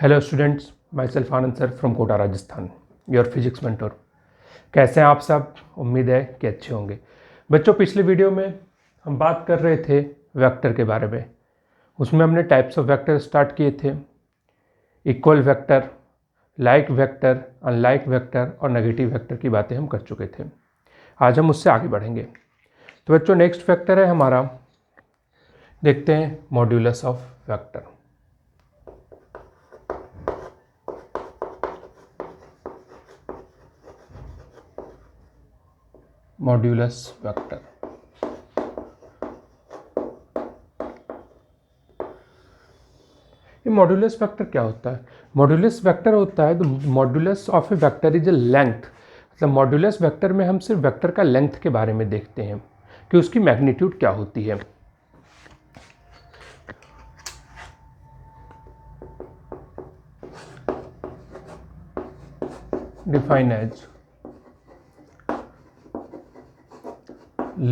Hello students, my self Anand sir from Kota Rajasthan, your physics mentor. कैसे हैं आप सब? उम्मीद है कि अच्छे होंगे। बच्चों, पिछले वीडियो में हम बात कर रहे थे वेक्टर के बारे में। उसमें हमने टाइप्स ऑफ वेक्टर स्टार्ट किए थे। Equal vector, like vector, unlike vector और नेगेटिव वेक्टर की बातें हम कर चुके थे। आज हम उससे आगे बढ़ेंगे। तो बच्चों, नेक्स्ट वेक्टर है हमारा, देखते हैं modulus of vector. Modulus vector. ये मॉड्यूलस वेक्टर क्या होता है? मॉड्यूलस वेक्टर होता है, the modulus of A vector is A length. मतलब मॉड्यूलस वेक्टर में हम सिर्फ वेक्टर का लेंथ के बारे में देखते हैं कि उसकी मैग्नीट्यूड क्या होती है। Define as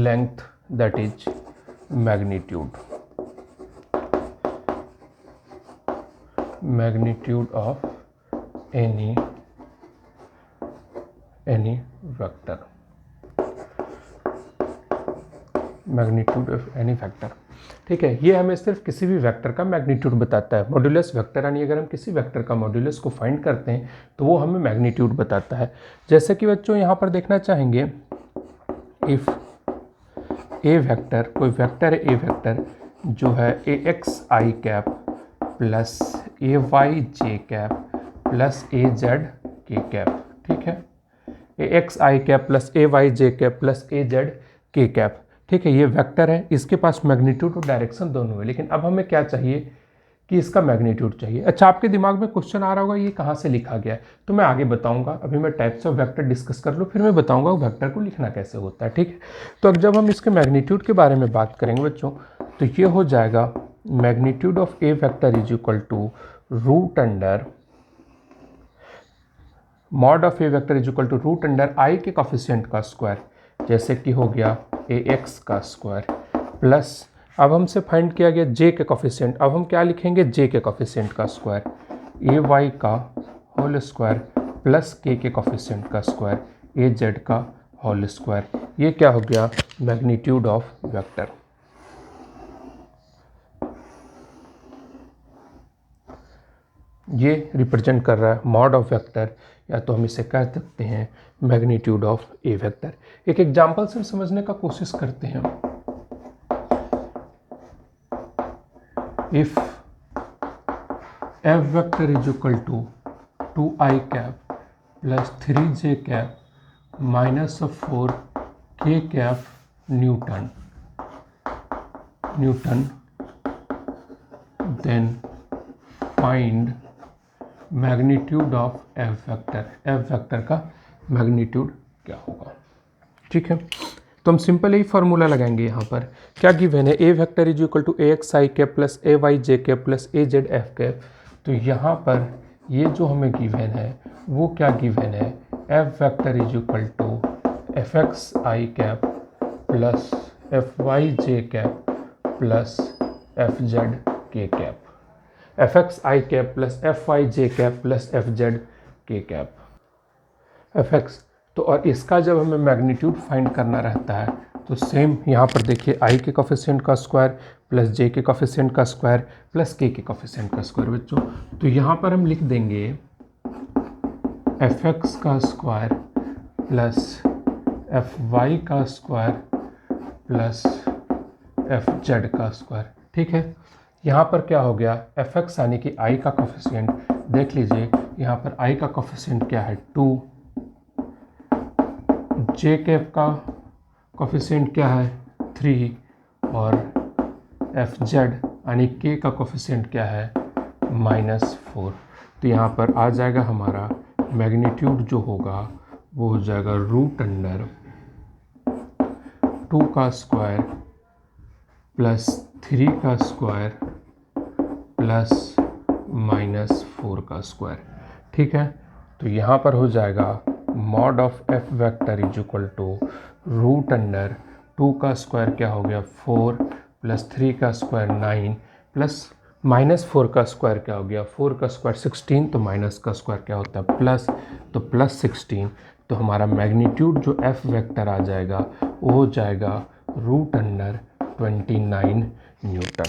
length, that is magnitude of any vector, magnitude of any vector. ठीक है, ये हमें सिर्फ किसी भी वेक्टर का मैग्नीट्यूड बताता है। मॉड्यूलस वेक्टर यानी अगर हम किसी वेक्टर का मॉड्यूलस को फाइंड करते हैं तो वो हमें मैग्नीट्यूड बताता है। जैसे कि बच्चों यहाँ पर देखना चाहेंगे, इफ़ ए वेक्टर, कोई वेक्टर है ए वेक्टर जो है A x I cap plus A Y J cap plus A Z के कैप। ठीक है, A x I cap plus A Y J cap plus A Z के cap. ठीक है, ये वेक्टर है, इसके पास मैग्नीट्यूड और डायरेक्शन दोनों है। लेकिन अब हमें क्या चाहिए कि इसका मैग्नीट्यूड चाहिए। अच्छा, आपके दिमाग में क्वेश्चन आ रहा होगा ये कहाँ से लिखा गया है, तो मैं आगे बताऊंगा। अभी मैं टाइप्स ऑफ वेक्टर डिस्कस कर लूँ, फिर मैं बताऊंगा वो वेक्टर को लिखना कैसे होता है। ठीक है, तो अब जब हम इसके मैग्नीट्यूड के बारे में बात करेंगे बच्चों, तो ये हो जाएगा magnitude of A vector is equal to root under mod of A vector is equal to root under i के कोफिशिएंट का स्क्वायर, जैसे कि हो गया ए एक्स का स्क्वायर प्लस, अब हमसे फाइंड किया गया जे के कोफिशिएंट। अब हम क्या लिखेंगे? जे के कोफिशिएंट का स्क्वायर, ए वाई का होल स्क्वायर प्लस के कोफिशिएंट का स्क्वायर, ए जेड का होल स्क्वायर। ये क्या हो गया? Magnitude of vector. ये रिप्रेजेंट कर रहा है मॉड ऑफ वेक्टर, या तो हम इसे कह सकते हैं मैग्नीट्यूड ऑफ ए वेक्टर। एक एग्जांपल से समझने का कोशिश करते हैं। If f vector is equal to 2i cap plus 3j cap minus of 4k cap Newton, then find magnitude of f vector। f vector का मैग्नीट्यूड क्या होगा? ठीक है, तो हम सिंपल ही फॉर्मूला लगाएंगे। यहाँ पर क्या गिवन है? A vector is equal to a x I cap plus A Y J cap plus A z f cap. तो यहाँ पर ये जो हमें गिवन है वो क्या गिवन है? F vector is equal to F x I cap plus F y J cap plus F z के कैप। एफ एक्स आई कैप प्लस एफ वाई जे कैप प्लस एफ जेड के कैप। एफ एक्स तो, और इसका जब हमें magnitude find करना रहता है तो सेम यहाँ पर देखिए, आई के कोफिशिएंट का स्क्वायर प्लस जे के कोफिशिएंट का स्क्वायर प्लस के कोफिशिएंट का स्क्वायर। बच्चों, तो यहाँ पर हम लिख देंगे एफ एक्स का स्क्वायर प्लस एफ वाई का स्क्वायर प्लस एफ जेड का स्क्वायर। ठीक है, यहाँ पर क्या हो गया? एफ एक्स यानी कि आई का कोफिशिएंट, देख लीजिए यहाँ पर आई का कोफिशिएंट क्या है? 2, जे कैप का कोफिशिएंट क्या है? 3, और एफ जेड यानी के का कोफिशिएंट क्या है? -4। तो यहाँ पर आ जाएगा हमारा मैग्नीट्यूड जो होगा वो हो जाएगा रूट अंडर 2 का स्क्वायर प्लस 3 का स्क्वायर प्लस -4 का स्क्वायर। ठीक है, तो यहाँ पर हो जाएगा mod of F vector is equal to root under 2 का स्क्वायर क्या हो गया? 4 प्लस 3 का स्क्वायर 9 प्लस -4 का स्क्वायर क्या हो गया, 4 का स्क्वायर 16, तो माइनस का स्क्वायर क्या होता है प्लस, तो प्लस 16। तो हमारा मैग्नीट्यूड जो एफ वेक्टर आ जाएगा वो हो जाएगा √29 न्यूटन।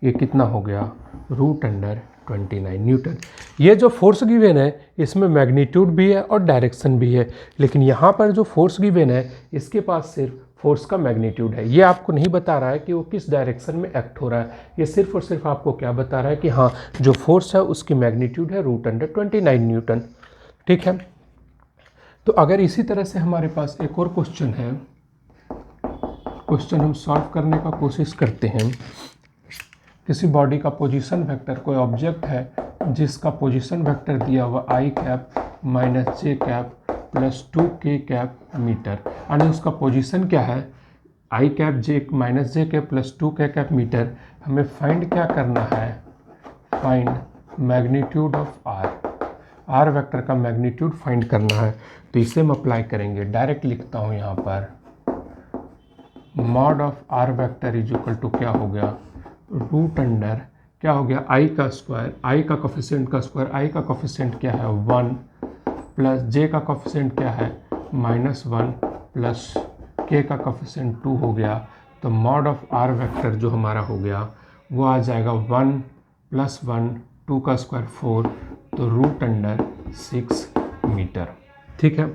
ये कितना हो गया, √29 न्यूटन। ये जो फोर्स गिवन है इसमें मैग्नीट्यूड भी है और डायरेक्शन भी है, लेकिन यहाँ पर जो फोर्स गिवन है इसके पास सिर्फ फोर्स का मैग्नीट्यूड है। ये आपको नहीं बता रहा है कि वो किस डायरेक्शन में एक्ट हो रहा है, ये सिर्फ और सिर्फ आपको क्या बता रहा है कि हाँ जो फोर्स है उसकी मैग्नीट्यूड है √29 न्यूटन। ठीक है, तो अगर इसी तरह से हमारे पास एक और क्वेश्चन है, क्वेश्चन हम सॉल्व करने का कोशिश करते हैं। किसी बॉडी का पोजीशन वेक्टर, कोई ऑब्जेक्ट है जिसका पोजीशन वेक्टर दिया हुआ i cap minus j cap plus 2k cap metre, यानी उसका पोजीशन क्या है i cap j minus j cap plus 2k cap metre. हमें फाइंड क्या करना है, find magnitude of r vector का मैग्नीट्यूड फाइंड करना है। तो इसे हम अप्लाई करेंगे, डायरेक्ट लिखता हूँ यहाँ पर mod of r vector is equal to क्या हो गया, रूट अंडर क्या हो गया i का स्क्वायर, i का कोफिशिएंट का स्क्वायर, i का कोफिशिएंट क्या है 1 प्लस j का कोफिशिएंट क्या है -1 प्लस k का कोफिशिएंट 2 हो गया। तो मॉड ऑफ r वेक्टर जो हमारा हो गया वो आ जाएगा 1 + 1 2 का स्क्वायर 4, तो √6 मीटर। ठीक है,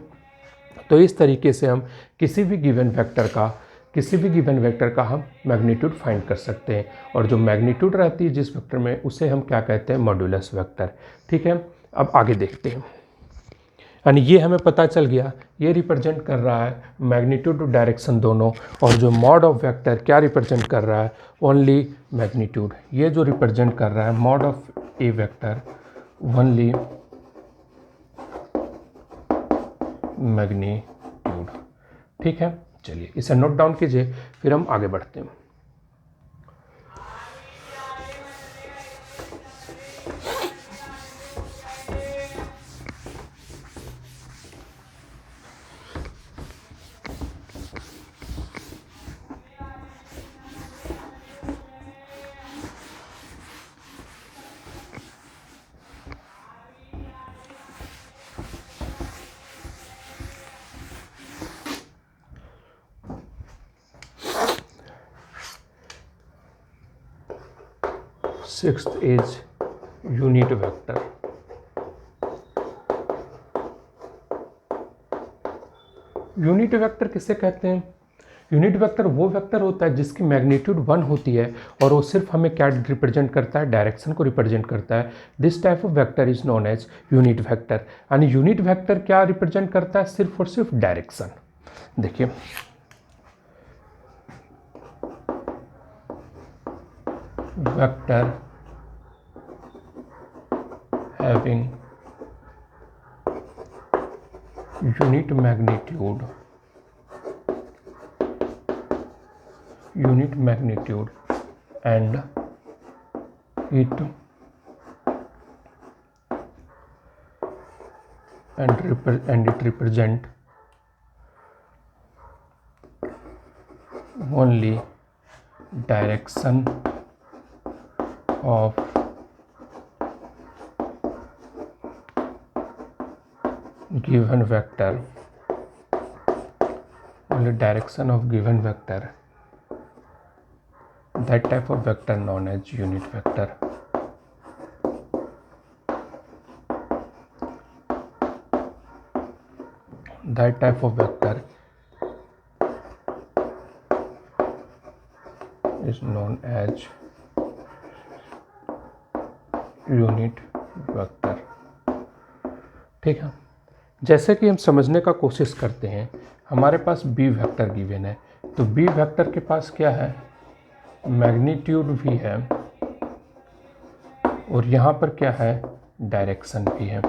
तो इस तरीके से हम किसी भी गिवन वेक्टर का हम मैग्नीट्यूड फाइंड कर सकते हैं, और जो मैग्नीट्यूड रहती है जिस वेक्टर में उसे हम क्या कहते हैं, मॉड्यूलस वेक्टर। ठीक है, अब आगे देखते हैं। यानी ये हमें पता चल गया, ये रिप्रेजेंट कर रहा है मैग्नीट्यूड और डायरेक्शन दोनों, और जो मॉड ऑफ वेक्टर क्या रिप्रेजेंट कर रहा है, ओनली मैग्नीट्यूड। ये जो रिप्रेजेंट कर रहा है mod of A vector only magnitude. ठीक है, चलिए इसे नोट डाउन कीजिए, फिर हम आगे बढ़ते हैं। Sixth is unit vector. Unit vector किसे कहते हैं, यूनिट वेक्टर वो वेक्टर होता है जिसकी मैग्नीट्यूड 1 होती है और वो सिर्फ हमें क्या रिप्रेजेंट करता है, डायरेक्शन को रिप्रेजेंट करता है। This type of vector is known as unit vector. यानी यूनिट वेक्टर क्या रिप्रेजेंट करता है, सिर्फ और सिर्फ डायरेक्शन। देखिए vector having unit magnitude and it represent only direction of given vector, only direction of given vector, that type of vector known as unit vector. That type of vector is known as unit vector। ठीक है, जैसे कि हम समझने का कोशिश करते हैं, हमारे पास बी वेक्टर गिवन है, तो बी वेक्टर के पास क्या है, मैग्नीट्यूड भी है और यहाँ पर क्या है, डायरेक्शन भी है,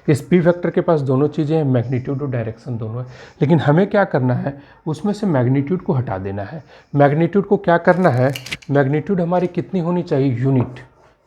इस बी वेक्टर के पास दोनों चीज़ें हैं, मैग्नीट्यूड और डायरेक्शन दोनों है। लेकिन हमें क्या करना है, उसमें से मैग्नीट्यूड को हटा देना है। मैग्नीट्यूड को क्या करना है, मैग्नीट्यूड हमारी कितनी होनी चाहिए, यूनिट,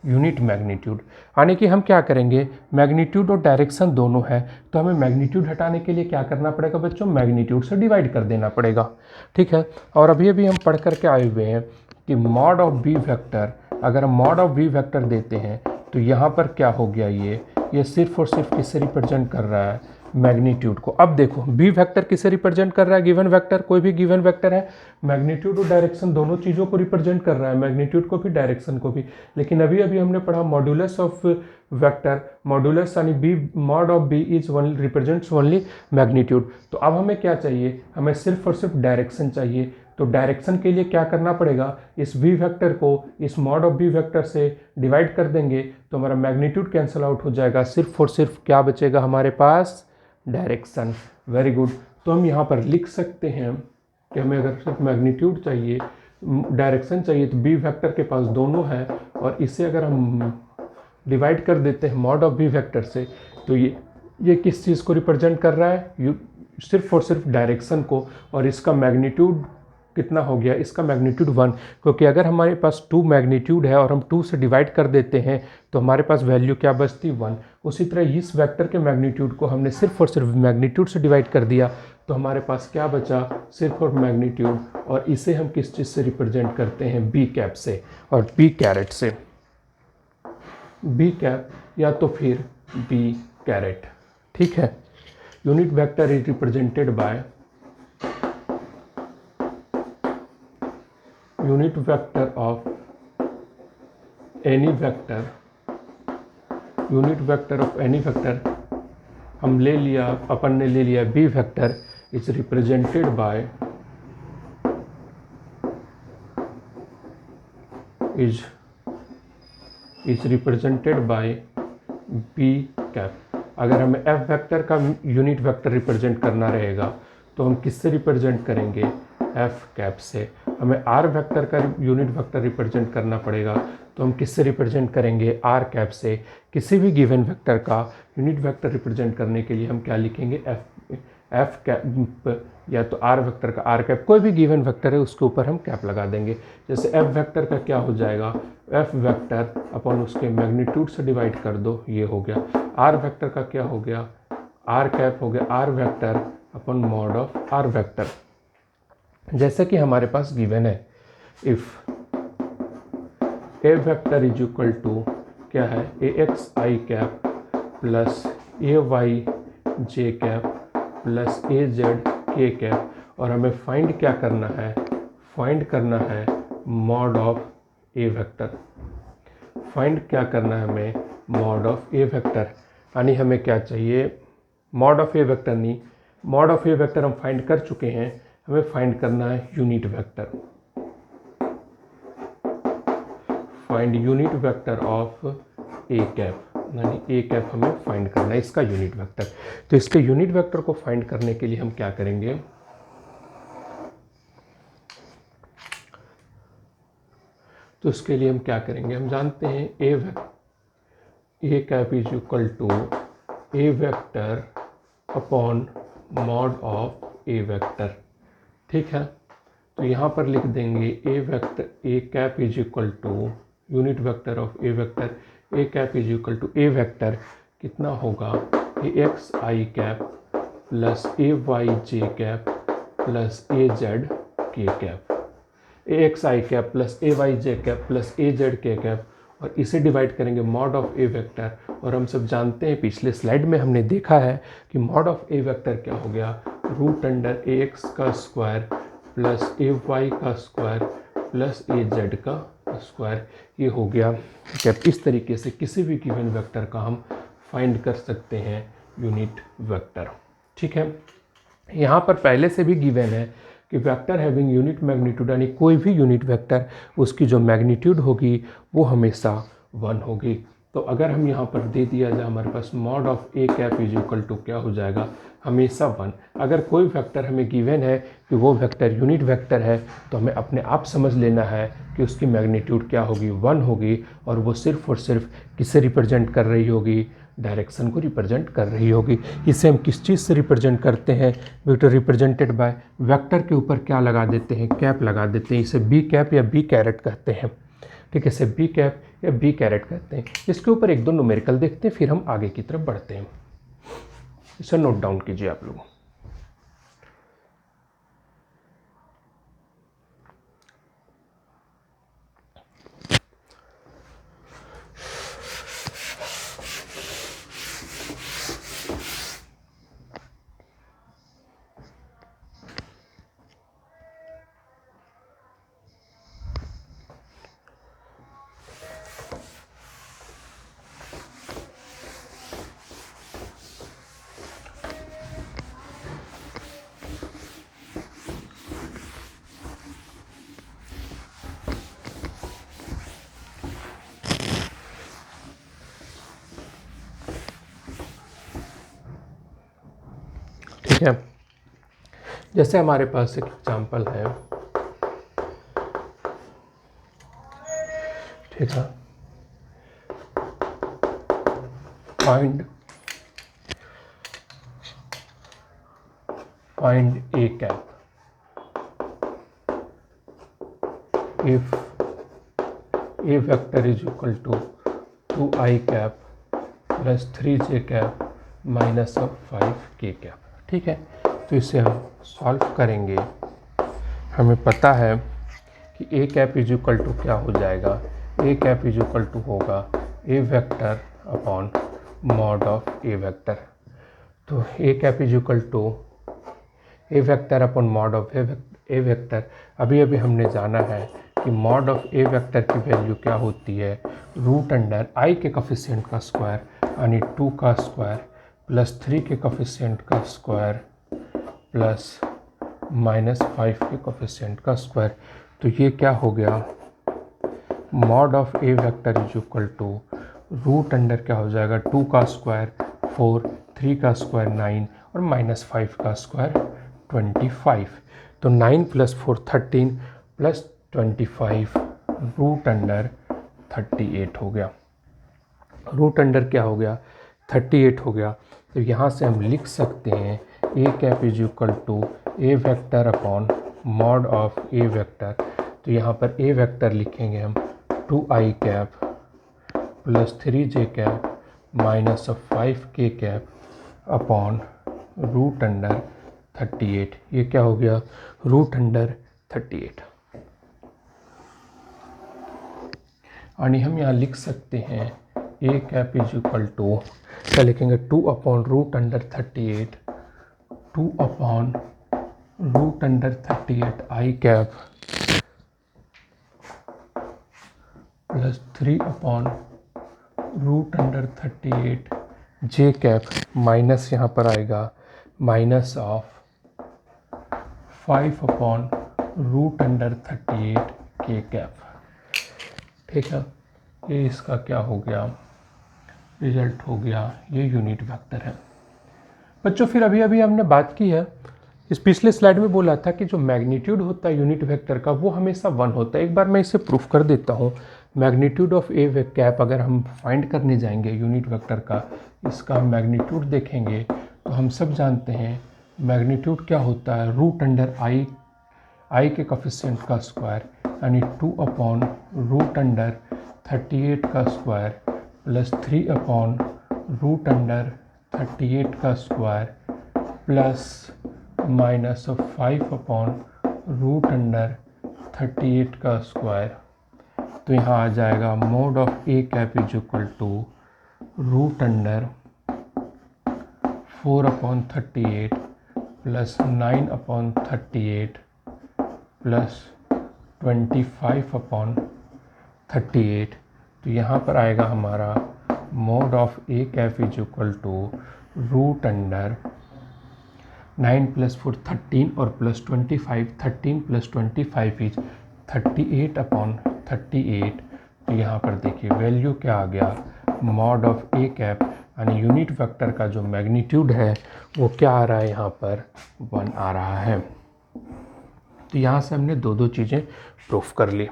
यूनिट मैग्नीट्यूड। यानी कि हम क्या करेंगे, मैग्नीट्यूड और डायरेक्शन दोनों है, तो हमें मैग्नीट्यूड हटाने के लिए क्या करना पड़ेगा बच्चों, मैग्नीट्यूड से डिवाइड कर देना पड़ेगा। ठीक है, और अभी अभी हम पढ़ करके आए हुए हैं कि मॉड ऑफ बी वेक्टर, अगर हम मॉड ऑफ बी वेक्टर देते हैं तो यहाँ पर क्या हो गया, ये सिर्फ और सिर्फ किससे रिप्रेजेंट कर रहा है, मैग्नीट्यूड को। अब देखो बी वेक्टर किसे रिप्रेजेंट कर रहा है, गिवन वेक्टर, कोई भी गिवन वेक्टर है मैग्नीट्यूड और डायरेक्शन दोनों चीज़ों को रिप्रेजेंट कर रहा है, मैग्नीट्यूड को भी डायरेक्शन को भी। लेकिन अभी अभी हमने पढ़ा मॉड्यूलस ऑफ वेक्टर, मॉड्यूलस यानी B, mod of B is one represents only magnitude. तो अब हमें क्या चाहिए, हमें सिर्फ और सिर्फ डायरेक्शन चाहिए। तो डायरेक्शन के लिए क्या करना पड़ेगा, इस वी वेक्टर को इस मॉड ऑफ बी वेक्टर से डिवाइड कर देंगे तो हमारा मैग्नीट्यूड कैंसिल आउट हो जाएगा, सिर्फ और सिर्फ क्या बचेगा हमारे पास, डायरेक्शन। Very good. तो हम यहाँ पर लिख सकते हैं कि हमें अगर सिर्फ मैग्नीट्यूड चाहिए, डायरेक्शन चाहिए, तो बी वेक्टर के पास दोनों है, और इसे अगर हम डिवाइड कर देते हैं मॉड ऑफ बी वेक्टर से, तो ये किस चीज़ को रिप्रेजेंट कर रहा है, सिर्फ और सिर्फ डायरेक्शन को। और इसका मैग्नीट्यूड कितना हो गया, इसका मैग्नीट्यूड 1, क्योंकि अगर हमारे पास 2 मैग्नीट्यूड है और हम 2 से डिवाइड कर देते हैं तो हमारे पास वैल्यू क्या बचती, 1। उसी तरह इस वेक्टर के मैग्नीट्यूड को हमने सिर्फ और सिर्फ मैग्नीट्यूड से डिवाइड कर दिया तो हमारे पास क्या बचा, सिर्फ और मैग्नीट्यूड। और इसे हम किस चीज़ से रिप्रेजेंट करते हैं, बी कैप से और बी कैरेट से, बी कैप या तो फिर बी कैरेट। ठीक है, unit vector is represented by unit vector of any vector, unit vector of any vector हम ले लिया, अपन ने ले लिया B vector is represented by is represented by B cap. अगर हमें एफ वेक्टर का यूनिट वेक्टर रिप्रेजेंट करना रहेगा तो हम किससे रिप्रेजेंट करेंगे, एफ कैप से। हमें आर वेक्टर का यूनिट वेक्टर रिप्रेजेंट करना पड़ेगा तो हम किससे रिप्रेजेंट करेंगे, आर कैप से। किसी भी गिवन वेक्टर का यूनिट वेक्टर रिप्रेजेंट करने के लिए हम क्या लिखेंगे, एफ कैप, या तो आर वेक्टर का आर कैप, कोई भी गिवन वेक्टर है उसके ऊपर हम कैप लगा देंगे। जैसे एफ वेक्टर का क्या हो जाएगा, एफ वेक्टर अपन उसके मैग्नीट्यूड से डिवाइड कर दो, ये हो गया। आर वेक्टर का क्या हो गया, आर कैप हो गया आर वेक्टर अपन मॉड ऑफ आर वेक्टर। जैसे कि हमारे पास गिवन है, if A vector is equal to क्या है, A x I cap plus A Y J cap plus A Z के कैप, और हमें फाइंड क्या करना है, फाइंड करना है mod of A vector. Find क्या करना है हमें, मॉड ऑफ ए वेक्टर। यानी हमें क्या चाहिए, मॉड ऑफ ए वेक्टर नहीं, मॉड ऑफ ए वेक्टर हम फाइंड कर चुके हैं, हमें फाइंड करना है unit vector. Find unit vector of A cap, यानी ए कैप हमें फाइंड करना है, इसका यूनिट वेक्टर। तो इसके यूनिट वेक्टर को फाइंड करने के लिए हम क्या करेंगे, तो इसके लिए हम क्या करेंगे, हम जानते हैं a cap is equal to a vector upon mod of A vector. ठीक है, तो यहाँ पर लिख देंगे a vector, a cap is equal to unit vector of A vector, a cap is equal to a vector कितना होगा, a x I cap plus A Y J cap plus A Z के cap, a x I cap plus A Y J cap plus A Z के cap, और इसे divide करेंगे mod of A vector. और हम सब जानते हैं, पिछले स्लाइड में हमने देखा है कि मॉड ऑफ ए वेक्टर क्या हो गया, रूट अंडर ए एक्स का स्क्वायर प्लस ए वाई का स्क्वायर प्लस ए जेड का स्क्वायर, ये हो गया कैप। इस तरीके से किसी भी गिवन वेक्टर का हम फाइंड कर सकते हैं यूनिट वेक्टर। ठीक है, यहाँ पर पहले से भी गिवन है कि वेक्टर हैविंग यूनिट मैग्नीट्यूड, यानी कोई भी यूनिट वेक्टर उसकी जो मैग्नीट्यूड होगी वो हमेशा 1 होगी। तो अगर हम यहाँ पर दे दिया जाए, हमारे पास mod of A cap is equal to क्या हो जाएगा, हमेशा 1। अगर कोई वेक्टर हमें गिवन है कि वो वेक्टर यूनिट वेक्टर है तो हमें अपने आप समझ लेना है कि उसकी मैग्नीट्यूड क्या होगी, 1 होगी, और वो सिर्फ और सिर्फ किसे रिप्रेजेंट कर रही होगी, डायरेक्शन को रिप्रेजेंट कर रही होगी। इसे हम किस चीज़ से रिप्रेजेंट करते हैं, वेक्टर रिप्रेजेंटेड बाय, वेक्टर के ऊपर क्या लगा देते हैं, कैप लगा देते हैं। इसे बी कैप या बी कैरेट कहते हैं। ठीक है, इसे बी कैप या बी कैरेट कहते हैं। इसके ऊपर एक दो न्यूमेरिकल देखते हैं, फिर हम आगे की तरफ बढ़ते हैं। इसे नोट डाउन कीजिए आप लोग। ठीक है, जैसे हमारे पास एक एग्जाम्पल है, ठीक है, find A cap if a vector is equal to 2i cap plus 3j cap minus 5k cap. ठीक है, तो इसे हम सॉल्व करेंगे। हमें पता है कि a cap is equal to क्या हो जाएगा, a cap is equal to होगा a vector upon mod of A vector. तो a cap is equal to a vector upon mod of A vector. अभी अभी हमने जाना है कि मॉड ऑफ ए वेक्टर की वैल्यू क्या होती है, रूट अंडर आई के कोफिशिएंट का स्क्वायर यानी 2 का स्क्वायर प्लस 3 के कोफिशिएंट का स्क्वायर प्लस माइनस 5 के कोफिशिएंट का स्क्वायर। तो ये क्या हो गया, mod of A vector is equal to root under क्या हो जाएगा, 2 का स्क्वायर 4, 3 का स्क्वायर 9 और माइनस 5 का स्क्वायर 25। तो 9 प्लस 4 13 प्लस 25 रूट अंडर 38 हो गया। रूट अंडर क्या हो गया, 38 हो गया। तो यहाँ से हम लिख सकते हैं a cap is equal to a vector upon mod of A vector. तो यहाँ पर ए वेक्टर लिखेंगे हम 2i cap plus 3j cap minus 5k cap upon root under 38। ये क्या हो गया, रूट अंडर 38। और हम यहाँ लिख सकते हैं a cap is equal to क्या लिखेंगे, 2 upon root under 38, 2 upon root under 38 i cap plus 3 upon root under 38 j cap minus यहाँ पर आएगा minus of 5 upon root under 38 k cap. ठीक है, ये इसका क्या हो गया, रिजल्ट हो गया, ये यूनिट वेक्टर है। बच्चों फिर अभी अभी हमने बात की है, इस पिछले स्लाइड में बोला था कि जो मैग्नीट्यूड होता है यूनिट वेक्टर का वो हमेशा 1 होता है। एक बार मैं इसे प्रूफ कर देता हूँ। मैग्नीट्यूड ऑफ ए कैप अगर हम फाइंड करने जाएंगे यूनिट वेक्टर का, इसका मैग्नीट्यूड देखेंगे तो हम सब जानते हैं मैग्नीट्यूड क्या होता है, रूट अंडर आई के कोफिशिएंट का स्क्वायर यानी 2 अपॉन रूट अंडर 38 का square plus 3 upon root under 38 का square plus minus 5 upon root under 38 का स्क्वायर। तो यहाँ आ जाएगा mod of A cap is equal to root under 4 upon 38 plus 9 upon 38 plus 25 upon 38। तो यहाँ पर आएगा हमारा mod of A cap is equal to root under 9 plus 4 13 और प्लस 25, 13 प्लस 25 इज 38 अपॉन 38। तो यहाँ पर देखिए वैल्यू क्या आ गया, मॉड ऑफ ए कैप यानी यूनिट वेक्टर का जो मैग्नीट्यूड है वो क्या आ रहा है, यहाँ पर 1 आ रहा है। तो यहाँ से हमने दो चीज़ें प्रूफ कर ली।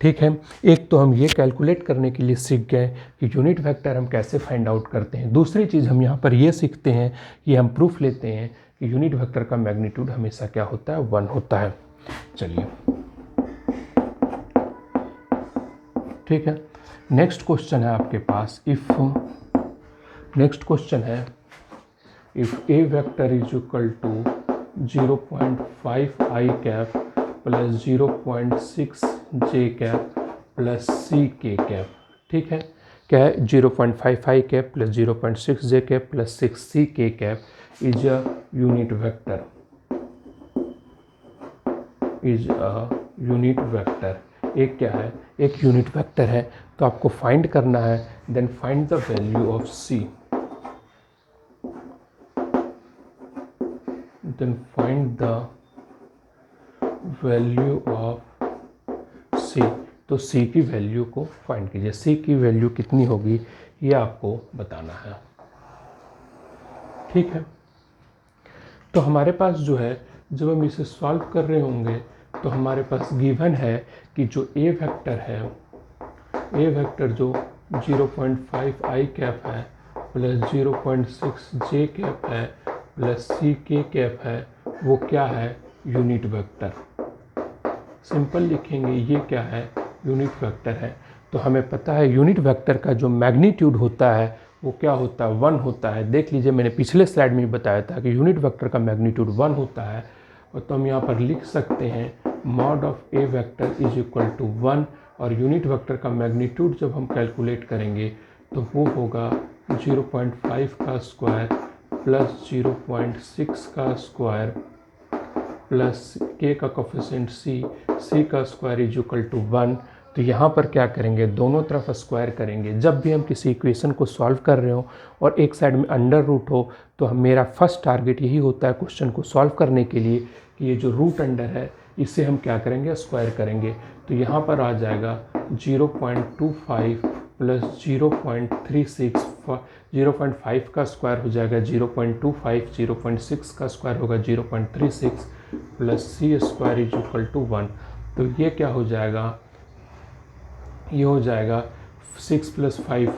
ठीक है, एक तो हम ये कैलकुलेट करने के लिए सीख गए कि यूनिट वेक्टर हम कैसे फाइंड आउट करते हैं। दूसरी चीज़ हम यहाँ पर ये सीखते हैं कि हम प्रूफ लेते हैं कि यूनिट वेक्टर का मैग्नीट्यूड हमेशा क्या होता है, 1 होता है। चलिए ठीक है, नेक्स्ट क्वेश्चन है आपके पास, नेक्स्ट क्वेश्चन है if A vector is equal to 0.5 i cap plus 0.6 j cap plus c k cap. ठीक है, क्या है 0.5 i cap plus 0.6 j cap plus 6 c k cap is a unit vector, is a unit vector. एक क्या है, एक unit vector है। तो आपको फाइंड करना है, then find the value of c, then find the value of c। तो c की वैल्यू को फाइंड कीजिए। c की वैल्यू कितनी होगी ये आपको बताना है। ठीक है, तो हमारे पास जो है, जब हम इसे सॉल्व कर रहे होंगे तो हमारे पास गिवन है कि जो a वेक्टर है, a वेक्टर जो 0.5 i कैप है प्लस 0.6 j कैप है प्लस c k कैप है, वो क्या है, यूनिट वेक्टर। सिंपल लिखेंगे, ये क्या है, यूनिट वेक्टर है। तो हमें पता है यूनिट वेक्टर का जो मैग्नीट्यूड होता है वो क्या होता है, 1 होता है। देख लीजिए, मैंने पिछले स्लाइड में बताया था कि यूनिट वेक्टर का मैग्नीट्यूड 1 होता है। और तो हम यहाँ पर लिख सकते हैं mod of A vector is equal to 1, और यूनिट वेक्टर का मैग्नीट्यूड जब हम कैलकुलेट करेंगे तो वो होगा 0.5 का स्क्वायर प्लस 0.6 का स्क्वायर प्लस k का कोफिशिएंट c का स्क्वायर इज इक्वल टू 1। तो यहाँ पर क्या करेंगे, दोनों तरफ स्क्वायर करेंगे। जब भी हम किसी इक्वेशन को सॉल्व कर रहे हो और एक साइड में अंडर रूट हो, तो हम मेरा फर्स्ट टारगेट यही होता है क्वेश्चन को सॉल्व करने के लिए कि ये जो रूट अंडर है इसे हम क्या करेंगे, स्क्वायर करेंगे। तो यहाँ पर आ जाएगा 0.25 प्लस 0.36, 0.5 का स्क्वायर हो जाएगा 0.25, 0.6 का स्क्वायर होगा 0.36 plus C square is equal to 1। तो ये क्या हो जाएगा, ये हो जाएगा 6 प्लस 5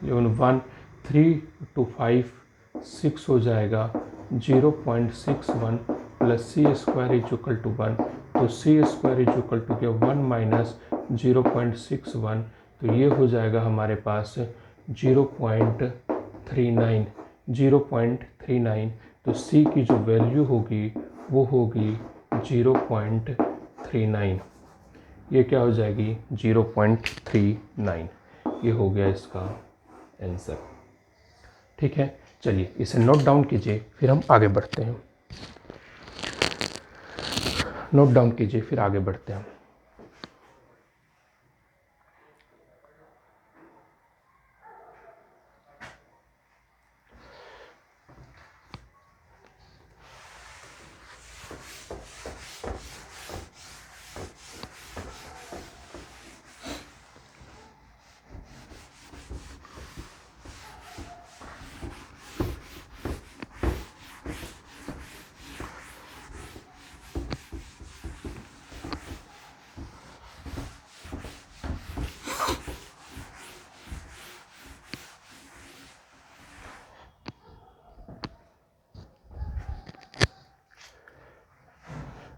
1, 3 to 5 6 हो जाएगा 0.61 plus C square is equal to 1। तो C square is equal to क्या, 1 माइनस 0.61। तो ये हो जाएगा हमारे पास 0.39, 0.39। तो सी की जो वैल्यू होगी वो होगी 0.39। ये क्या हो जाएगी, 0.39। ये हो गया इसका आंसर। ठीक है, चलिए इसे नोट डाउन कीजिए, फिर हम आगे बढ़ते हैं। नोट डाउन कीजिए, फिर आगे बढ़ते हैं।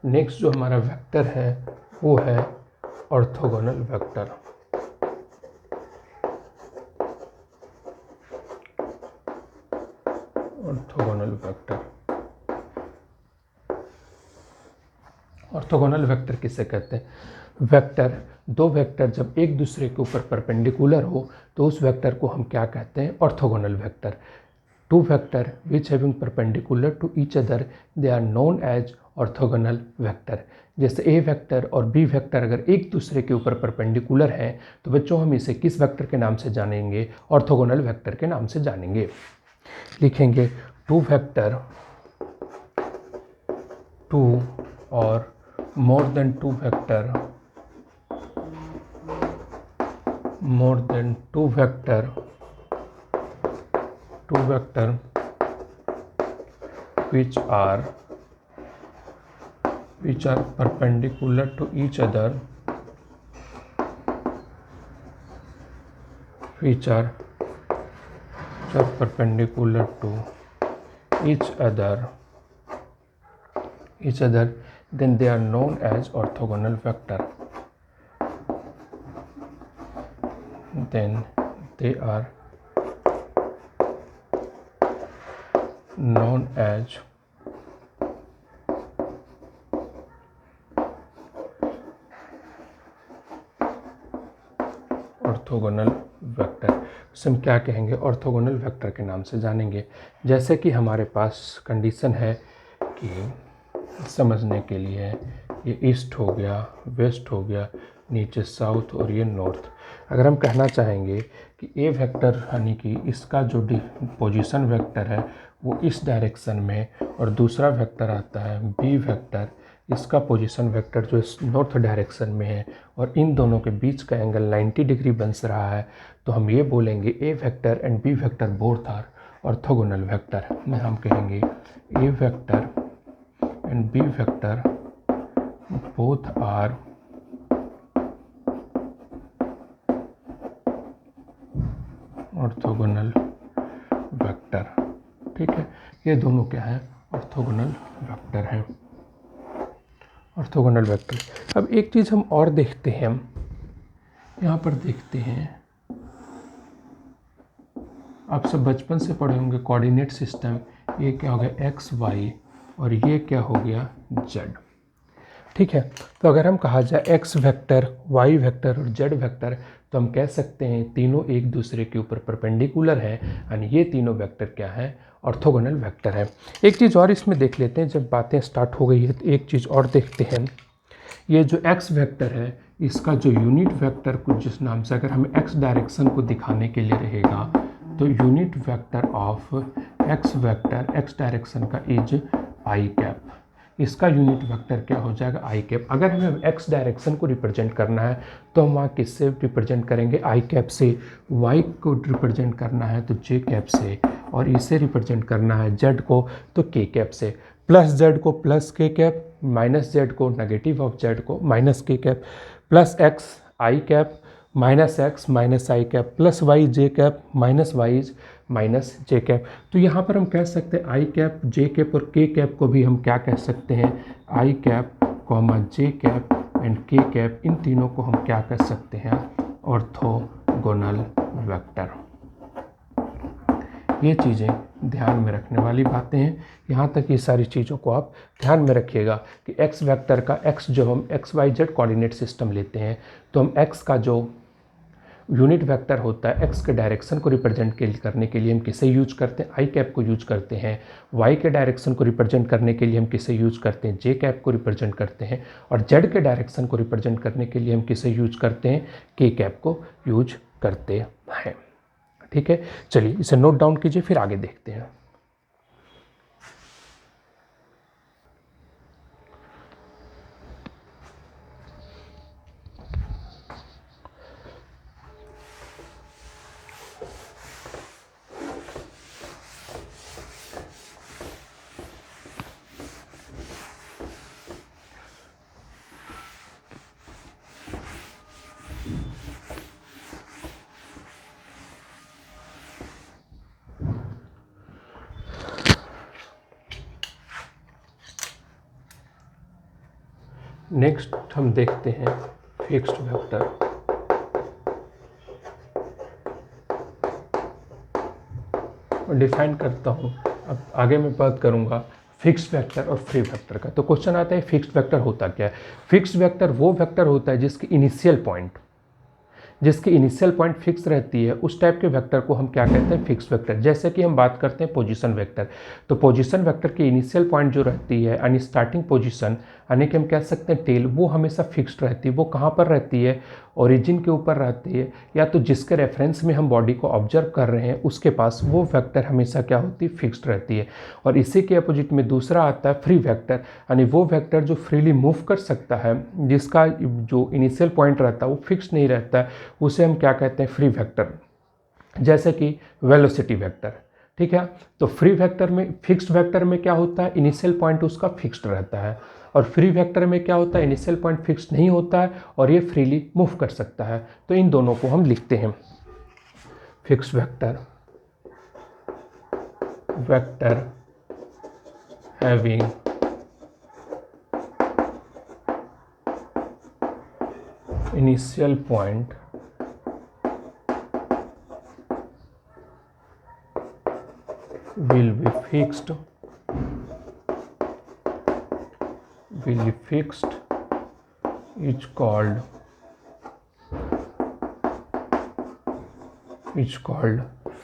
नेक्स्ट जो हमारा वेक्टर है वो है orthogonal vector. Orthogonal vector, orthogonal vector किसे कहते हैं, वेक्टर, दो वेक्टर जब एक दूसरे के ऊपर परपेंडिकुलर हो तो उस वेक्टर को हम क्या कहते हैं, orthogonal vector. Two vector which having perpendicular to each other they are known as orthogonal vector. जैसे ए वेक्टर और बी वेक्टर अगर एक दूसरे के ऊपर परपेंडिकुलर हैं तो बच्चों हम इसे किस वेक्टर के नाम से जानेंगे, ऑर्थोगोनल वेक्टर के नाम से जानेंगे। लिखेंगे टू वेक्टर, टू और more than two vector, more than two vector which are perpendicular to each other, which are perpendicular to each other, then they are known as orthogonal vector. then they are known as orthogonal vector. इसे हम क्या कहेंगे? Orthogonal vector के नाम से जानेंगे। जैसे कि हमारे पास कंडीशन है कि समझने के लिए ये ईस्ट हो गया, वेस्ट हो गया, नीचे साउथ और ये नॉर्थ। अगर हम कहना चाहेंगे कि ए वेक्टर यानी कि इसका जो पोजीशन वेक्टर है वो इस डायरेक्शन में, और दूसरा वेक्टर आता है बी वेक्टर, इसका पोजीशन वेक्टर जो इस नॉर्थ डायरेक्शन में है, और इन दोनों के बीच का एंगल 90 डिग्री बन रहा है, तो हम ये बोलेंगे a vector and b vector both are orthogonal vector. में हम कहेंगे a vector and b vector both are orthogonal vector. ठीक है, ये दोनों क्या है? ऑर्थोगोनल वेक्टर हैं, ऑर्थोगोनल वेक्टर। अब एक चीज़ हम और देखते हैं, हम यहाँ पर देखते हैं, आप सब बचपन से पढ़े होंगे कोऑर्डिनेट सिस्टम। ये क्या हो गया? एक्स वाई, और ये क्या हो गया? जेड। ठीक है, तो अगर हम कहा जाए एक्स वेक्टर, वाई वेक्टर और जेड वेक्टर, तो हम कह सकते हैं तीनों एक दूसरे के ऊपर परपेंडिकुलर हैं, यानी ये तीनों वेक्टर क्या हैं? ऑर्थोगोनल वेक्टर है। एक चीज़ और इसमें देख लेते हैं, जब बातें स्टार्ट हो गई है तो एक चीज़ और देखते हैं। ये जो एक्स वेक्टर है, इसका जो यूनिट वेक्टर कुछ जिस नाम से अगर हमें एक्स डायरेक्शन को दिखाने के लिए रहेगा, तो unit vector of x vector x direction का इज आई कैप। इसका यूनिट वेक्टर क्या हो जाएगा? आई कैप। अगर हमें एक्स डायरेक्शन को रिप्रेजेंट करना है तो हम वहाँ किससे रिप्रेजेंट करेंगे? आई कैप से। वाई को रिप्रेजेंट करना है तो जे कैप से, और इसे रिप्रेजेंट करना है जेड को तो के कैप से। प्लस जेड को प्लस के कैप, माइनस जेड को नेगेटिव ऑफ जेड को माइनस के कैप, प्लस एक्स आई कैप, माइनस एक्स माइनस आई कैप, प्लस वाई जे कैप, माइनस वाई माइनस जे कैप। तो यहाँ पर हम कह सकते हैं आई कैप, जे कैप और के कैप को भी हम क्या कह सकते हैं? I cap comma j cap and k cap, इन तीनों को हम क्या कह सकते हैं? Orthogonal vector. ये चीज़ें ध्यान में रखने वाली बातें हैं। यहाँ तक ये सारी चीज़ों को आप ध्यान में रखिएगा कि एक्स वेक्टर का एक्स, जो हम X Y Z coordinate system लेते हैं, तो हम एक्स का जो यूनिट वेक्टर होता है, एक्स के डायरेक्शन को रिप्रेजेंट करने के लिए हम किसे यूज करते हैं? आई कैप को यूज करते हैं। वाई के डायरेक्शन को रिप्रेजेंट करने के लिए हम किसे यूज करते हैं? जे कैप को रिप्रेजेंट करते हैं। और जेड के डायरेक्शन को रिप्रेजेंट करने के लिए हम किसे यूज करते हैं? के कैप को यूज करते हैं। ठीक है, चलिए इसे नोट डाउन कीजिए, फिर आगे देखते हैं। नेक्स्ट हम देखते हैं फिक्स्ड वेक्टर। मैं डिफाइन करता हूँ, अब आगे मैं बात करूँगा फिक्स्ड वेक्टर और फ्री वेक्टर का। तो क्वेश्चन आता है फिक्स्ड वेक्टर होता क्या है? फिक्स्ड वेक्टर वो वेक्टर होता है जिसकी इनिशियल पॉइंट फिक्स रहती है, उस टाइप के वेक्टर को हम क्या कहते हैं? Fixed vector. जैसे कि हम बात करते हैं पोजीशन वेक्टर, तो पोजीशन वेक्टर की इनिशियल पॉइंट जो रहती है यानी स्टार्टिंग पोजीशन, यानी कि हम कह सकते हैं टेल, वो हमेशा फिक्स्ड रहती है। वो कहाँ पर रहती है? ओरिजिन के ऊपर रहती है, या तो जिसके रेफरेंस में हम बॉडी को ऑब्जर्व कर रहे हैं उसके पास वो वेक्टर हमेशा क्या होती है? फिक्स्ड रहती है। और इसी के अपोजिट में दूसरा आता है फ्री वेक्टर, यानी वो वेक्टर जो फ्रीली मूव कर सकता है, जिसका जो इनिशियल पॉइंट रहता है वो फिक्स नहीं रहता है, उसे हम क्या कहते हैं? Free vector. जैसे कि वेलोसिटी वेक्टर। ठीक है, तो फ्री वेक्टर में, फिक्स्ड वेक्टर में क्या होता है? इनिशियल पॉइंट उसका फिक्स्ड रहता है, और फ्री वेक्टर में क्या होता है? इनिशियल पॉइंट फिक्स्ड नहीं होता है और ये फ्रीली मूव कर सकता है। तो इन दोनों को हम लिखते हैं fixed vector, vector having initial point will be fixed is called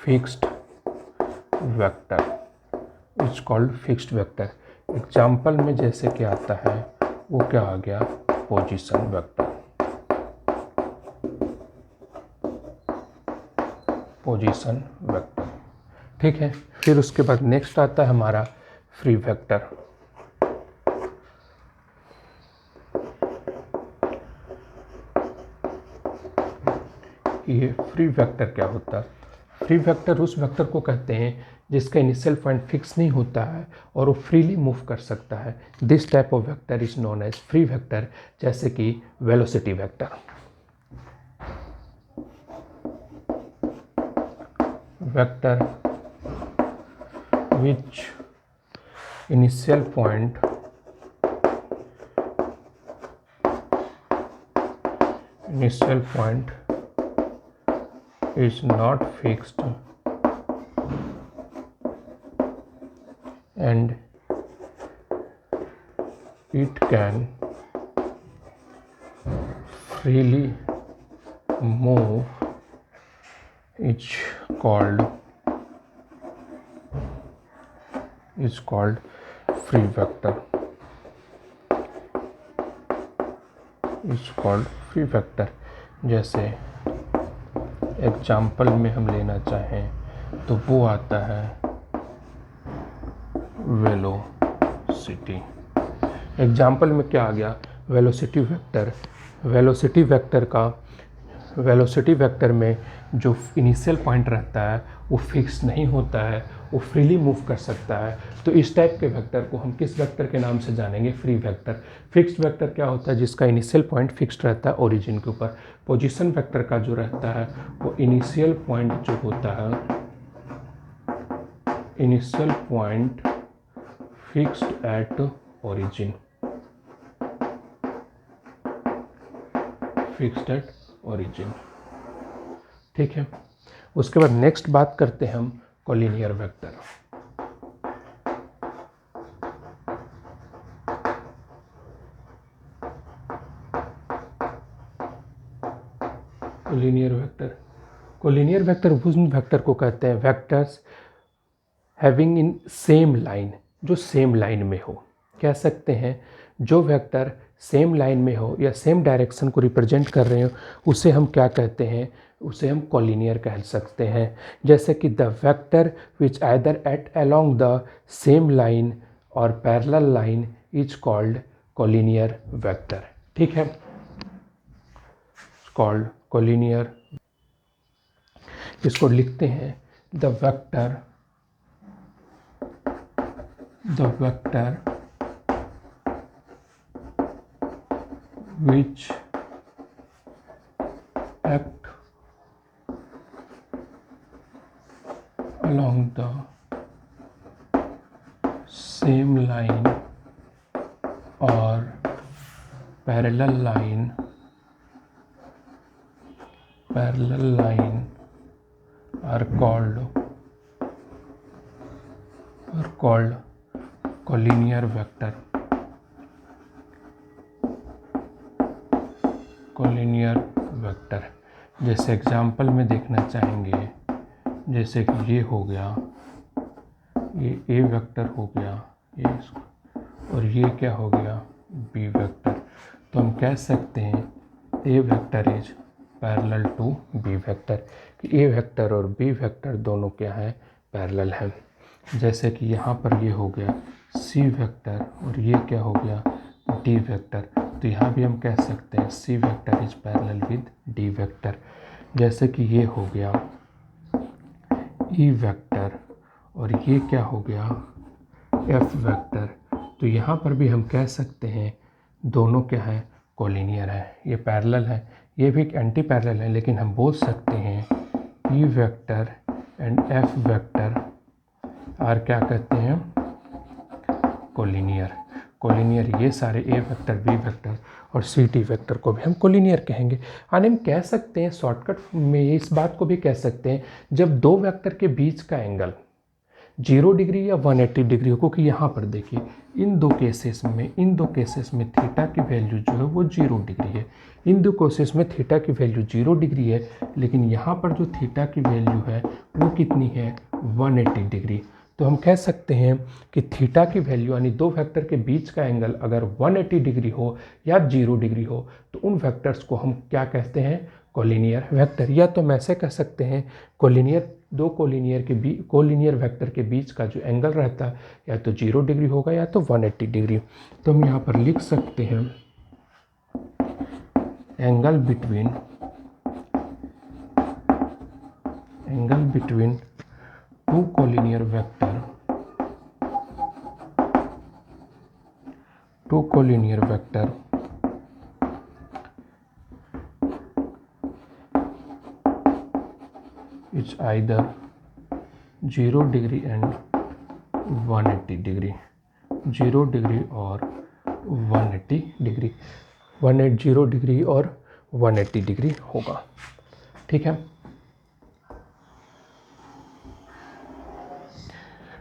fixed vector, is called fixed vector. Example में जैसे कि आता है वो क्या आ गया, पोजीशन वेक्टर, पोजीशन वेक्टर। ठीक है, फिर उसके बाद नेक्स्ट आता है हमारा फ्री वेक्टर। ये फ्री वेक्टर क्या होता है? फ्री वेक्टर उस वेक्टर को कहते हैं जिसका इनिशियल पॉइंट फिक्स नहीं होता है और वो फ्रीली मूव कर सकता है। This type of vector is known as free vector, जैसे कि velocity vector. Vector which initial point is not fixed and it can freely move is called free vector, जैसे एग्जाम्पल में हम लेना चाहें तो वो आता है वेलोसिटी। एग्जाम्पल में क्या आ गया, वेलोसिटी वेक्टर। वेलोसिटी वेक्टर में जो इनिशियल पॉइंट रहता है वो फिक्स नहीं होता है, वो फ्रीली मूव कर सकता है। तो इस टाइप के वेक्टर को हम किस वेक्टर के नाम से जानेंगे, फ्री वेक्टर। फिक्स्ड वेक्टर क्या होता है, जिसका इनिशियल पॉइंट फिक्स्ड रहता है ओरिजिन के ऊपर। पोजीशन वेक्टर का जो रहता है वो इनिशियल पॉइंट जो होता है, initial point fixed at origin, fixed at origin. ठीक है, उसके बाद नेक्स्ट बात करते हैं हम कोलिनियर वेक्टर। कोलिनियर वेक्टर उस वेक्टर को कहते हैं vectors having in same line, जो सेम लाइन में हो। कह सकते हैं जो वेक्टर सेम लाइन में हो या सेम डायरेक्शन को रिप्रेजेंट कर रहे हो उसे हम क्या कहते हैं, उसे हम कोलिनियर कह सकते हैं। जैसे कि the vector which either act along the same line और parallel line is called collinear vector. ठीक है, कॉल्ड कोलिनियर। इसको लिखते हैं the vector which act along the same line or parallel line are called collinear vector. जैसे example में देखना चाहेंगे, जैसे कि ये हो गया, ये ए वेक्टर हो गया, ये और ये क्या हो गया, बी वेक्टर। तो हम कह सकते हैं a vector is parallel to b vector, कि ए वेक्टर और बी वेक्टर दोनों क्या है, पैरेलल हैं। जैसे कि यहाँ पर ये हो गया सी वेक्टर और ये क्या हो गया, डी वेक्टर। तो यहाँ भी हम कह सकते हैं c vector is parallel with d vector. जैसे कि ये हो गया ई वेक्टर और ये क्या हो गया, एफ वेक्टर। तो यहाँ पर भी हम कह सकते हैं दोनों क्या है, कोलिनियर है। ये पैरेलल है, ये भी एंटी पैरेलल है, लेकिन हम बोल सकते हैं E vector and F vector are क्या कहते हैं, कोलिनियर। ये सारे ए वेक्टर, बी वेक्टर और सी टी वेक्टर को भी हम कोलिनियर कहेंगे। यानी हम कह सकते हैं शॉर्टकट में इस बात को भी कह सकते हैं, जब दो वेक्टर के बीच का एंगल 0 डिग्री या 180 डिग्री हो, क्योंकि यहाँ पर देखिए इन दो केसेस में थीटा की वैल्यू जो है वो 0 डिग्री है। इन दो केसेस में थीटा की वैल्यू 0 डिग्री है, लेकिन यहाँ पर जो थीटा की वैल्यू है वो कितनी है, 180 डिग्री। तो हम कह सकते हैं कि थीटा की वैल्यू यानी दो वेक्टर के बीच का एंगल अगर 180 डिग्री हो या 0 डिग्री हो तो उन वेक्टर्स को हम क्या कहते हैं, कोलिनियर वेक्टर। या तो हम ऐसे कह सकते हैं दो कोलिनियर वेक्टर के बीच का जो एंगल रहता है या तो 0 डिग्री होगा या तो 180 डिग्री। तो हम यहाँ पर लिख सकते हैं angle between two collinear vector is either 0 degree and 180 degree, 0 degree और 180 डिग्री, 180 डिग्री और 180 डिग्री होगा। ठीक है,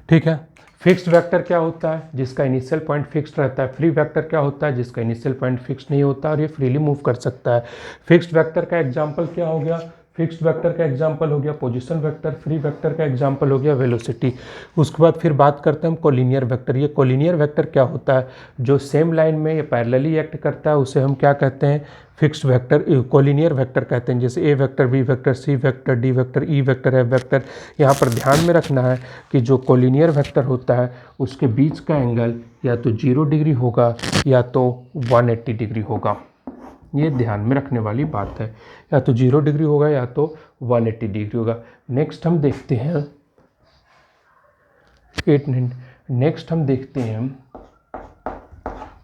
ठीक है। फिक्स्ड वेक्टर क्या होता है, जिसका इनिशियल पॉइंट फिक्स्ड रहता है। फ्री वेक्टर क्या होता है, जिसका इनिशियल पॉइंट फिक्स्ड नहीं होता और ये फ्रीली मूव कर सकता है। फिक्स्ड वेक्टर का एग्जांपल क्या हो गया, फिक्स्ड वेक्टर का एग्जांपल हो गया पोजीशन वेक्टर। फ्री वेक्टर का एग्जांपल हो गया वेलोसिटी। उसके बाद फिर बात करते हैं हम कोलिनियर वेक्टर। ये कोलिनियर वेक्टर क्या होता है, जो सेम लाइन में ये पैरेलली एक्ट करता है उसे हम क्या कहते हैं, फिक्स्ड वेक्टर, कोलिनियर वेक्टर कहते हैं। जैसे ए vector, b vector, c vector, d vector, e vector, f vector. यहाँ पर ध्यान में रखना है कि जो कोलिनियर वेक्टर होता है उसके बीच का एंगल या तो 0 डिग्री होगा या तो 180 डिग्री होगा। ये ध्यान में रखने वाली बात है, या तो 0 डिग्री होगा या तो 180 डिग्री होगा। नेक्स्ट हम देखते हैं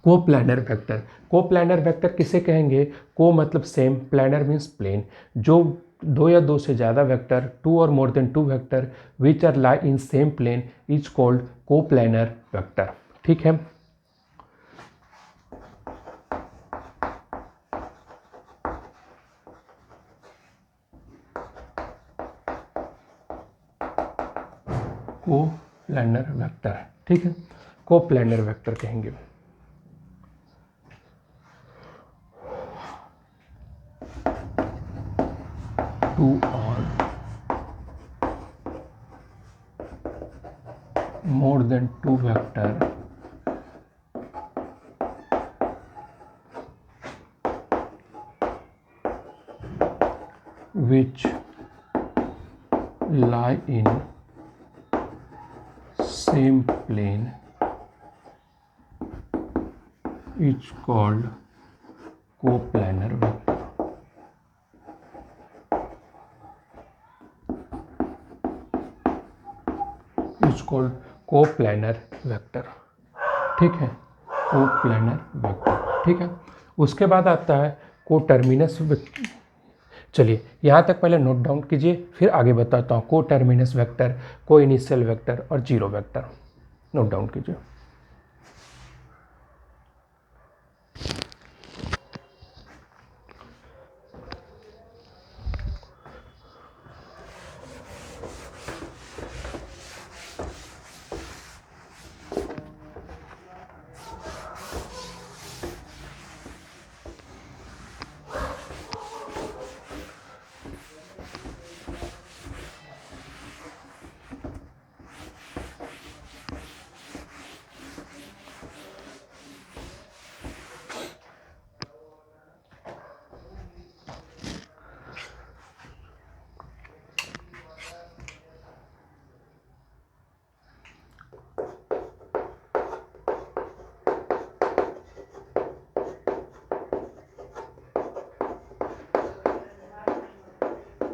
कोप्लानर वेक्टर। कोप्लानर वेक्टर किसे कहेंगे, को मतलब सेम, प्लानर मीन्स प्लेन। जो दो या दो से ज़्यादा वेक्टर, 2 और more than 2 vector which are lie in same plane is called coplanar vector. ठीक है, कोप्लानर वेक्टर। ठीक है, कोप्लानर वेक्टर कहेंगे। टू और more than 2 vector which lie in same plane is called coplanar vector। is called coplanar vector. ठीक है, coplanar vector. ठीक है, उसके बाद आता है कोटर्मिनस। चलिए यहाँ तक पहले नोट डाउन कीजिए, फिर आगे बताता हूँ। कोटर्मिनस वेक्टर, को इनिशियल वेक्टर और जीरो वेक्टर। नोट डाउन कीजिए।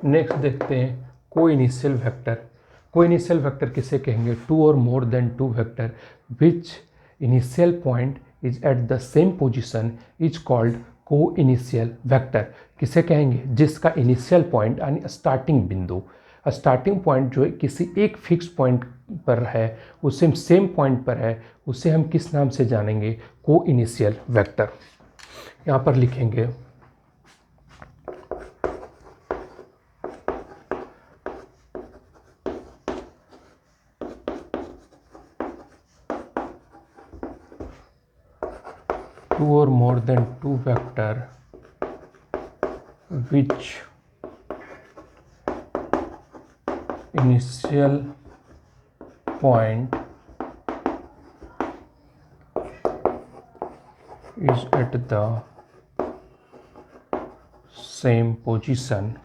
नेक्स्ट देखते हैं को initial vector. Coinitial vector किसे कहेंगे, 2 और more than 2 vector which initial point is at the same position is called को इनिशियल वेक्टर। किसे कहेंगे, जिसका इनिशियल पॉइंट यानी स्टार्टिंग बिंदु, स्टार्टिंग पॉइंट जो है किसी एक फिक्स पॉइंट पर है, उसे सेम पॉइंट पर है, उसे हम किस नाम से जानेंगे, को इनिशियल वेक्टर। यहाँ पर लिखेंगे 2 or more than 2 vector which initial point is at the same position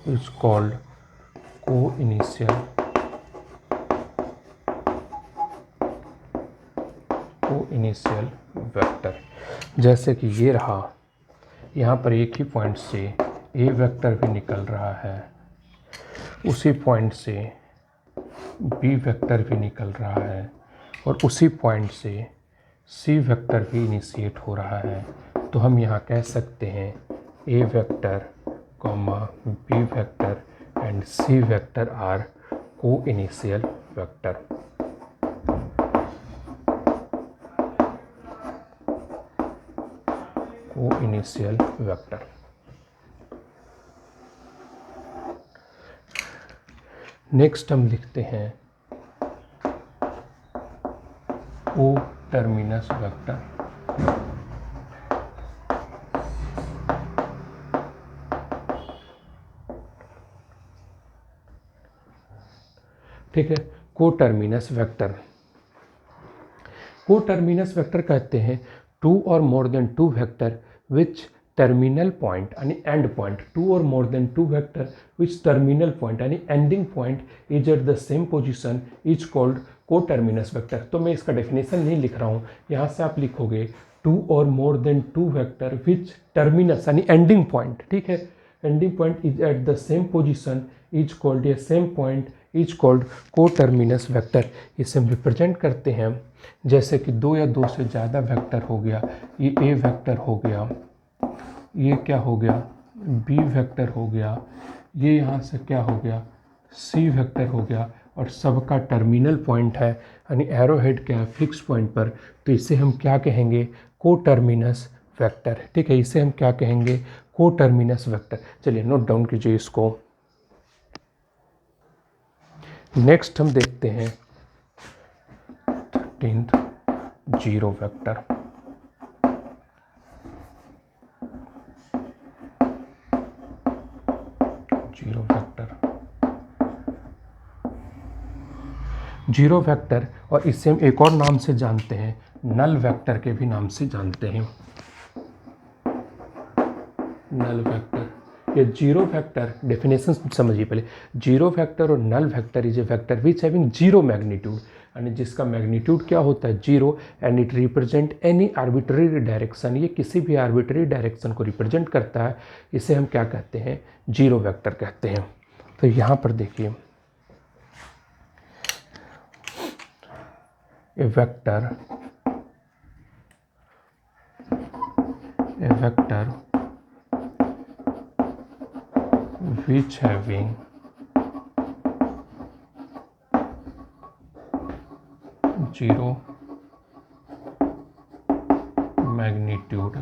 is called co-initial vector. जैसे कि ये रहा, यहाँ पर एक ही पॉइंट से ए वेक्टर भी निकल रहा है, उसी पॉइंट से बी वेक्टर भी निकल रहा है और उसी पॉइंट से सी वेक्टर भी इनिशिएट हो रहा है। तो हम यहाँ कह सकते हैं a vector comma b vector and c vector are coinitial vector. Coinitial vector. Next हम लिखते हैं को टर्मिनस वेक्टर। ठीक है, coterminous vector. Coterminous vector कहते हैं 2 or more than 2 vector which terminal point यानी end point, 2 or more than 2 vector which terminal point यानी ending point is at the same position is called coterminous vector। तो मैं इसका definition नहीं लिख रहा हूँ, यहाँ से आप लिखोगे 2 or more than 2 vector which terminus यानी ending point, ठीक है, ending point is at the same position is called a same point is called coterminous vector। इसे हम रिप्रेजेंट करते हैं जैसे कि 2 या 2 से ज़्यादा वेक्टर हो गया, ये ए वेक्टर हो गया, ये क्या हो गया बी वेक्टर हो गया, ये यहाँ से क्या हो गया सी वेक्टर हो गया और सबका टर्मिनल पॉइंट है यानी एरो हेड क्या है फिक्स पॉइंट पर। तो इसे हम क्या कहेंगे कोटर्मिनस वेक्टर। ठीक है, इसे हम क्या कहेंगे कोटर्मिनस वेक्टर। चलिए नोट डाउन कीजिए इसको। नेक्स्ट हम देखते हैं 13th zero vector. Zero vector और इसे हम एक और नाम से जानते हैं, नल वेक्टर के भी नाम से जानते हैं। नल वेक्टर ये जीरो वेक्टर डेफिनेशन समझिए पहले। जीरो वेक्टर और null vector is a vector which having zero magnitude यानी जिसका मैग्नीट्यूड क्या होता है zero and it represent any arbitrary direction. ये किसी भी आर्बिट्ररी डायरेक्शन को रिप्रेजेंट करता है, इसे हम क्या कहते हैं जीरो वेक्टर कहते हैं। तो यहाँ पर देखिए ए vector which having zero magnitude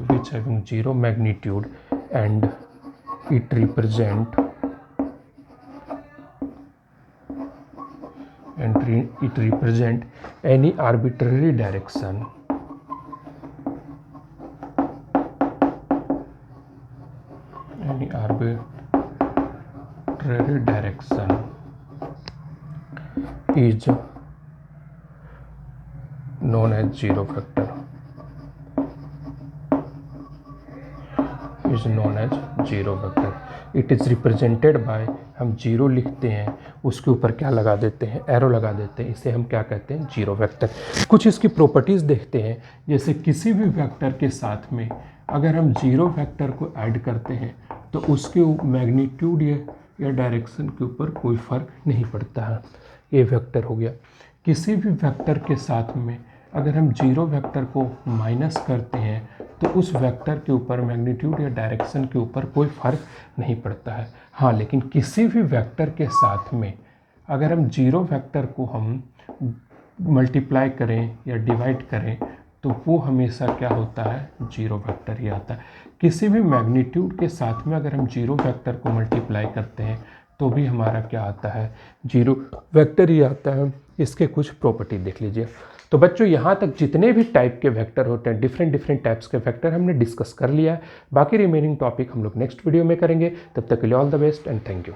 and it represent any arbitrary direction is known as zero vector। It is represented by, हम जीरो लिखते हैं उसके ऊपर क्या लगा देते हैं एरो लगा देते हैं, इसे हम क्या कहते हैं जीरो वेक्टर। कुछ इसकी प्रॉपर्टीज़ देखते हैं, जैसे किसी भी वेक्टर के साथ में अगर हम जीरो वेक्टर को ऐड करते हैं तो उसके मैग्नीट्यूड या डायरेक्शन के ऊपर कोई फ़र्क नहीं पड़ता है। ये वेक्टर हो गया। किसी भी वेक्टर के साथ में अगर हम जीरो वेक्टर को माइनस करते हैं तो उस वेक्टर के ऊपर मैग्नीट्यूड या डायरेक्शन के ऊपर कोई फ़र्क नहीं पड़ता है। हाँ, लेकिन किसी भी वेक्टर के साथ में अगर हम जीरो वेक्टर को हम मल्टीप्लाई करें या डिवाइड करें तो वो हमेशा क्या होता है जीरो वेक्टर ही आता है। किसी भी मैग्नीट्यूड के साथ में अगर हम जीरो वेक्टर को मल्टीप्लाई करते हैं तो भी हमारा क्या आता है, जीरो वेक्टर ही आता है। इसके कुछ प्रॉपर्टी देख लीजिए। तो बच्चों यहाँ तक जितने भी टाइप के वेक्टर होते हैं, डिफरेंट डिफरेंट टाइप्स के वेक्टर हमने डिस्कस कर लिया है। बाकी रिमेनिंग टॉपिक हम लोग नेक्स्ट वीडियो में करेंगे। तब तक के लिए all the best and thank you.